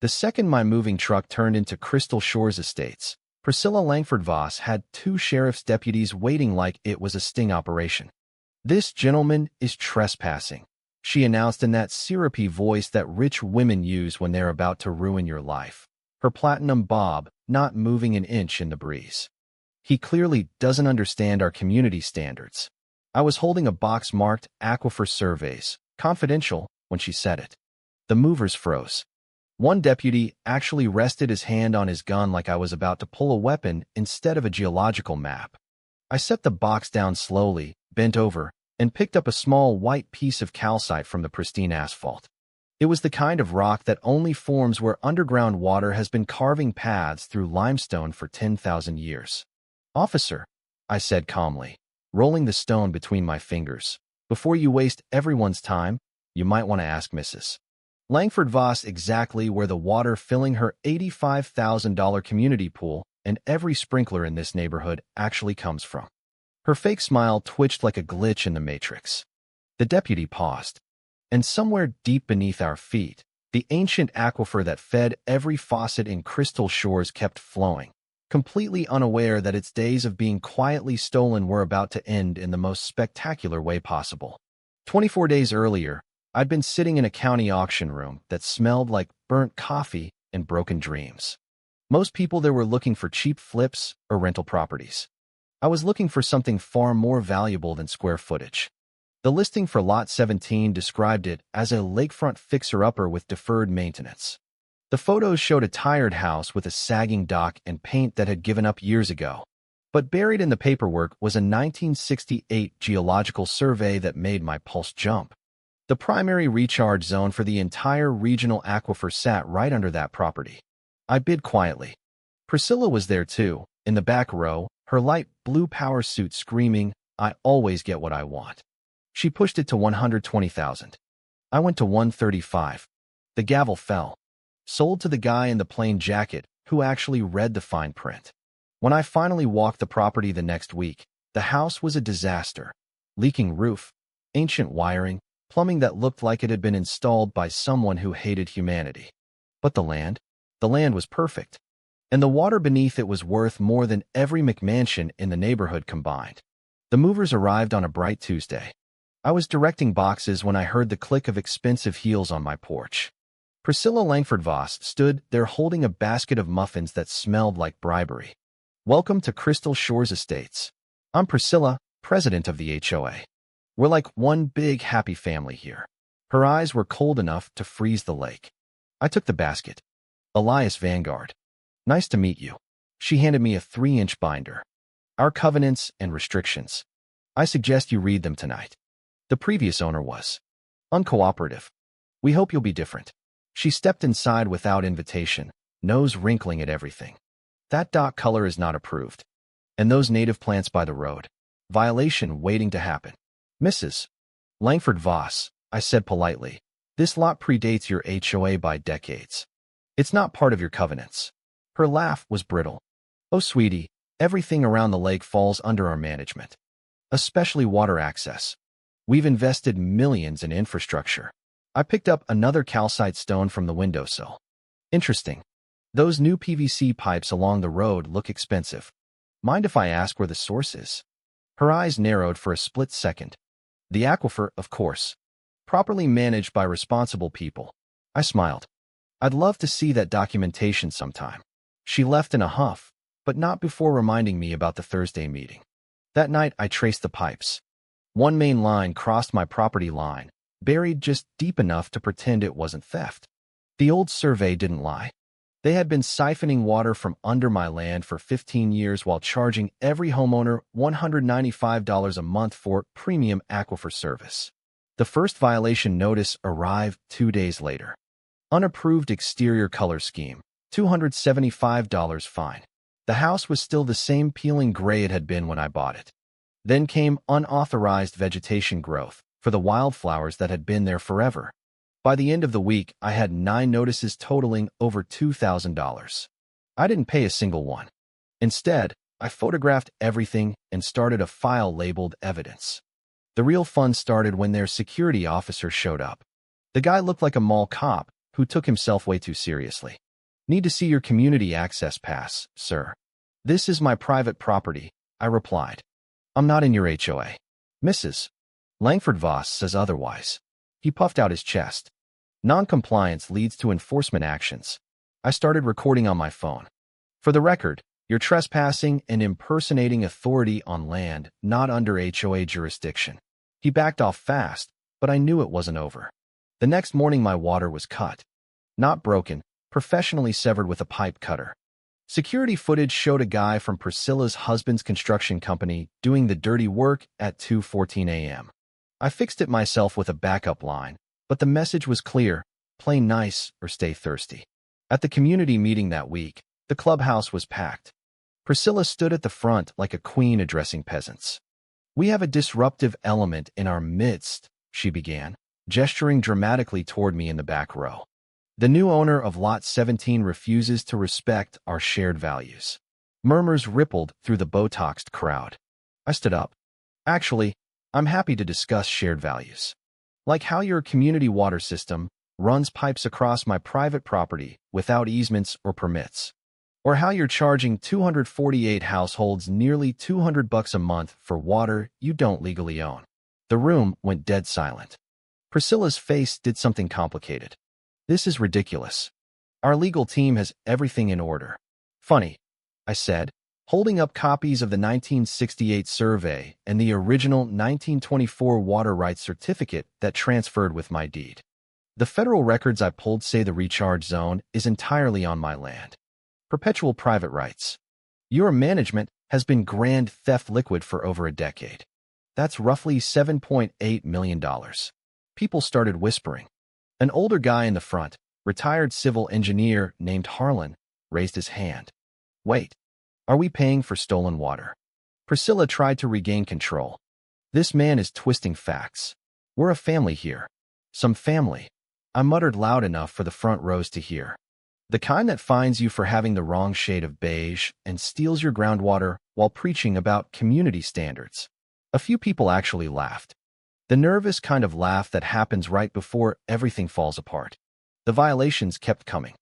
The second my moving truck turned into Crystal Shores Estates, Priscilla Langford Voss had two sheriff's deputies waiting like it was a sting operation. "This gentleman is trespassing," she announced in that syrupy voice that rich women use when they're about to ruin your life, her platinum bob not moving an inch in the breeze. "He clearly doesn't understand our community standards." I was holding a box marked Aquifer Surveys, Confidential, when she said it. The movers froze. One deputy actually rested his hand on his gun like I was about to pull a weapon instead of a geological map. I set the box down slowly, bent over, and picked up a small white piece of calcite from the pristine asphalt. It was the kind of rock that only forms where underground water has been carving paths through limestone for 10,000 years. "Officer," I said calmly, rolling the stone between my fingers, "before you waste everyone's time, you might want to ask Mrs. Langford Voss exactly where the water filling her $85,000 community pool and every sprinkler in this neighborhood actually comes from." Her fake smile twitched like a glitch in the Matrix. The deputy paused. And somewhere deep beneath our feet, the ancient aquifer that fed every faucet in Crystal Shores kept flowing, completely unaware that its days of being quietly stolen were about to end in the most spectacular way possible. 24 days earlier, I'd been sitting in a county auction room that smelled like burnt coffee and broken dreams. Most people there were looking for cheap flips or rental properties. I was looking for something far more valuable than square footage. The listing for Lot 17 described it as a lakefront fixer-upper with deferred maintenance. The photos showed a tired house with a sagging dock and paint that had given up years ago. But buried in the paperwork was a 1968 geological survey that made my pulse jump. The primary recharge zone for the entire regional aquifer sat right under that property. I bid quietly. Priscilla was there too, in the back row, her light blue power suit screaming, "I always get what I want." She pushed it to 120,000. I went to 135. The gavel fell. Sold to the guy in the plain jacket who actually read the fine print. When I finally walked the property the next week, the house was a disaster. Leaking roof, ancient wiring, plumbing that looked like it had been installed by someone who hated humanity. But the land was perfect. And the water beneath it was worth more than every McMansion in the neighborhood combined. The movers arrived on a bright Tuesday. I was directing boxes when I heard the click of expensive heels on my porch. Priscilla Langford Voss stood there holding a basket of muffins that smelled like bribery. "Welcome to Crystal Shores Estates. I'm Priscilla, president of the HOA. We're like one big happy family here." Her eyes were cold enough to freeze the lake. I took the basket. "Elias Vanguard. Nice to meet you." She handed me a 3-inch binder. "Our covenants and restrictions. I suggest you read them tonight. The previous owner was uncooperative. We hope you'll be different." She stepped inside without invitation, nose wrinkling at everything. "That dock color is not approved. And those native plants by the road. Violation waiting to happen." "Mrs. Langford Voss," I said politely, "this lot predates your HOA by decades. It's not part of your covenants." Her laugh was brittle. "Oh, sweetie, everything around the lake falls under our management. Especially water access. We've invested millions in infrastructure." I picked up another calcite stone from the windowsill. "Interesting. Those new PVC pipes along the road look expensive. Mind if I ask where the source is?" Her eyes narrowed for a split second. "The aquifer, of course. Properly managed by responsible people." I smiled. "I'd love to see that documentation sometime." She left in a huff, but not before reminding me about the Thursday meeting. That night, I traced the pipes. One main line crossed my property line, buried just deep enough to pretend it wasn't theft. The old survey didn't lie. They had been siphoning water from under my land for 15 years while charging every homeowner $195 a month for premium aquifer service. The first violation notice arrived 2 days later. Unapproved exterior color scheme, $275 fine. The house was still the same peeling gray it had been when I bought it. Then came unauthorized vegetation growth for the wildflowers that had been there forever. By the end of the week, I had 9 notices totaling over $2,000. I didn't pay a single one. Instead, I photographed everything and started a file labeled evidence. The real fun started when their security officer showed up. The guy looked like a mall cop who took himself way too seriously. Need to see your community access pass, sir. This is my private property, I replied. I'm not in your HOA. Mrs. Langford Voss says otherwise. He puffed out his chest. Non-compliance leads to enforcement actions. I started recording on my phone. For the record, you're trespassing and impersonating authority on land not under HOA jurisdiction. He backed off fast, but I knew it wasn't over. The next morning my water was cut. Not broken, professionally severed with a pipe cutter. Security footage showed a guy from Priscilla's husband's construction company doing the dirty work at 2:14 a.m. I fixed it myself with a backup line, but the message was clear: play nice or stay thirsty. At the community meeting that week, the clubhouse was packed. Priscilla stood at the front like a queen addressing peasants. We have a disruptive element in our midst, she began, gesturing dramatically toward me in the back row. The new owner of Lot 17 refuses to respect our shared values. Murmurs rippled through the Botoxed crowd. I stood up. Actually, I'm happy to discuss shared values. Like how your community water system runs pipes across my private property without easements or permits. Or how you're charging 248 households nearly $200 a month for water you don't legally own. The room went dead silent. Priscilla's face did something complicated. This is ridiculous. Our legal team has everything in order. Funny, I said, holding up copies of the 1968 survey and the original 1924 water rights certificate that transferred with my deed. The federal records I pulled say the recharge zone is entirely on my land. Perpetual private rights. Your management has been grand theft liquid for over a decade. That's roughly $7.8 million. People started whispering. An older guy in the front, retired civil engineer named Harlan, raised his hand. Wait, are we paying for stolen water? Priscilla tried to regain control. This man is twisting facts. We're a family here. Some family. I muttered loud enough for the front rows to hear. The kind that fines you for having the wrong shade of beige and steals your groundwater while preaching about community standards. A few people actually laughed. The nervous kind of laugh that happens right before everything falls apart. The violations kept coming.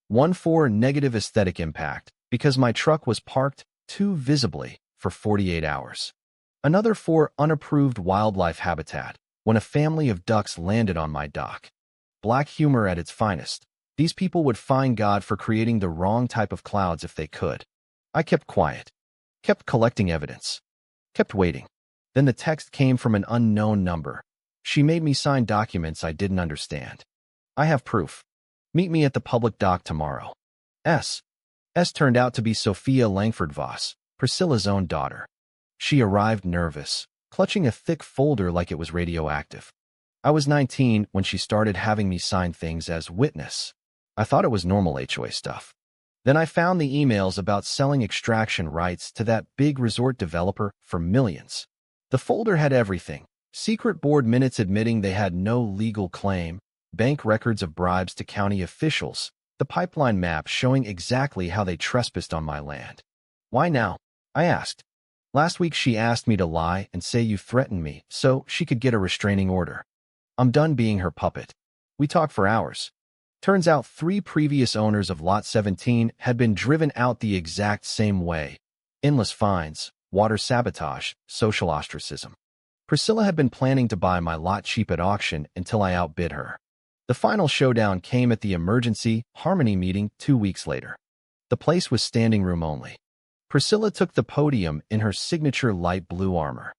One for negative aesthetic impact, because my truck was parked too visibly for 48 hours. Another for unapproved wildlife habitat, when a family of ducks landed on my dock. Black humor at its finest. These people would fine God for creating the wrong type of clouds if they could. I kept quiet, kept collecting evidence, kept waiting. Then the text came from an unknown number. She made me sign documents I didn't understand. I have proof. Meet me at the public dock tomorrow. S turned out to be Sophia Langford Voss, Priscilla's own daughter. She arrived nervous, clutching a thick folder like it was radioactive. I was 19 when she started having me sign things as witness. I thought it was normal HOA stuff. Then I found the emails about selling extraction rights to that big resort developer for millions. The folder had everything. Secret board minutes admitting they had no legal claim, bank records of bribes to county officials, the pipeline map showing exactly how they trespassed on my land. Why now? I asked. Last week she asked me to lie and say you threatened me so she could get a restraining order. I'm done being her puppet. We talked for hours. Turns out 3 previous owners of Lot 17 had been driven out the exact same way. Endless fines, water sabotage, social ostracism. Priscilla had been planning to buy my lot cheap at auction until I outbid her. The final showdown came at the emergency Harmony meeting 2 weeks later. The place was standing room only. Priscilla took the podium in her signature light blue armor.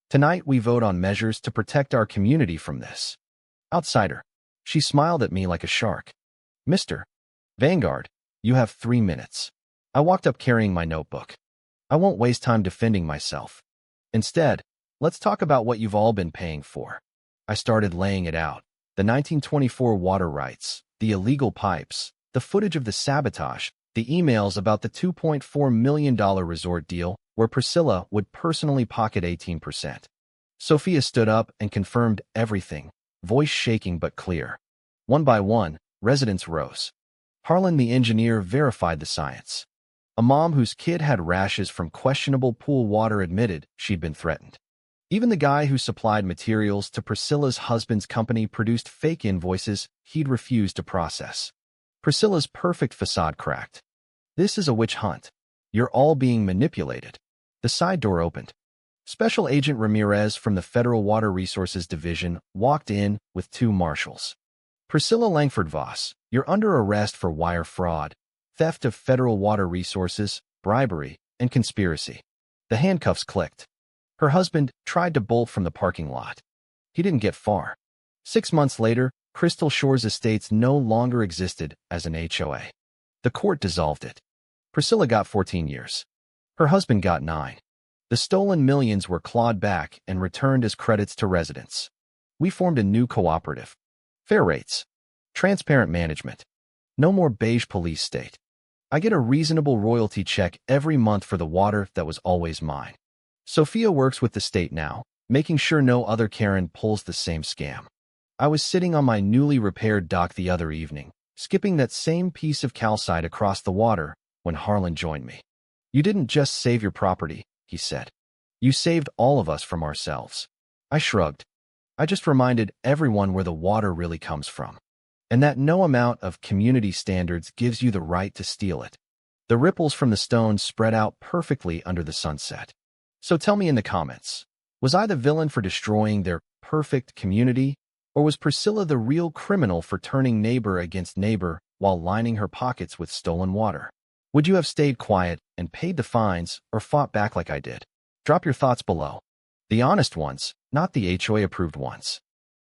Tonight we vote on measures to protect our community from this. Outsider. She smiled at me like a shark. Mr. Vanguard, you have 3 minutes. I walked up carrying my notebook. I won't waste time defending myself. Instead, let's talk about what you've all been paying for. I started laying it out. The 1924 water rights, the illegal pipes, the footage of the sabotage, the emails about the $2.4 million resort deal where Priscilla would personally pocket 18%. Sophia stood up and confirmed everything, voice shaking but clear. One by one, residents rose. Harlan the engineer verified the science. A mom whose kid had rashes from questionable pool water admitted she'd been threatened. Even the guy who supplied materials to Priscilla's husband's company produced fake invoices he'd refused to process. Priscilla's perfect facade cracked. This is a witch hunt. You're all being manipulated. The side door opened. Special Agent Ramirez from the Federal Water Resources Division walked in with two marshals. Priscilla Langford Voss, you're under arrest for wire fraud, theft of federal water resources, bribery, and conspiracy. The handcuffs clicked. Her husband tried to bolt from the parking lot. He didn't get far. 6 months later, Crystal Shores Estates no longer existed as an HOA. The court dissolved it. Priscilla got 14 years. Her husband got 9. The stolen millions were clawed back and returned as credits to residents. We formed a new cooperative. Fair rates. Transparent management. No more beige police state. I get a reasonable royalty check every month for the water that was always mine. Sophia works with the state now, making sure no other Karen pulls the same scam. I was sitting on my newly repaired dock the other evening, skipping that same piece of calcite across the water when Harlan joined me. You didn't just save your property, he said. You saved all of us from ourselves. I shrugged. I just reminded everyone where the water really comes from, and that no amount of community standards gives you the right to steal it. The ripples from the stone spread out perfectly under the sunset. So tell me in the comments, was I the villain for destroying their perfect community, or was Priscilla the real criminal for turning neighbor against neighbor while lining her pockets with stolen water? Would you have stayed quiet and paid the fines or fought back like I did? Drop your thoughts below. The honest ones, not the HOA-approved ones.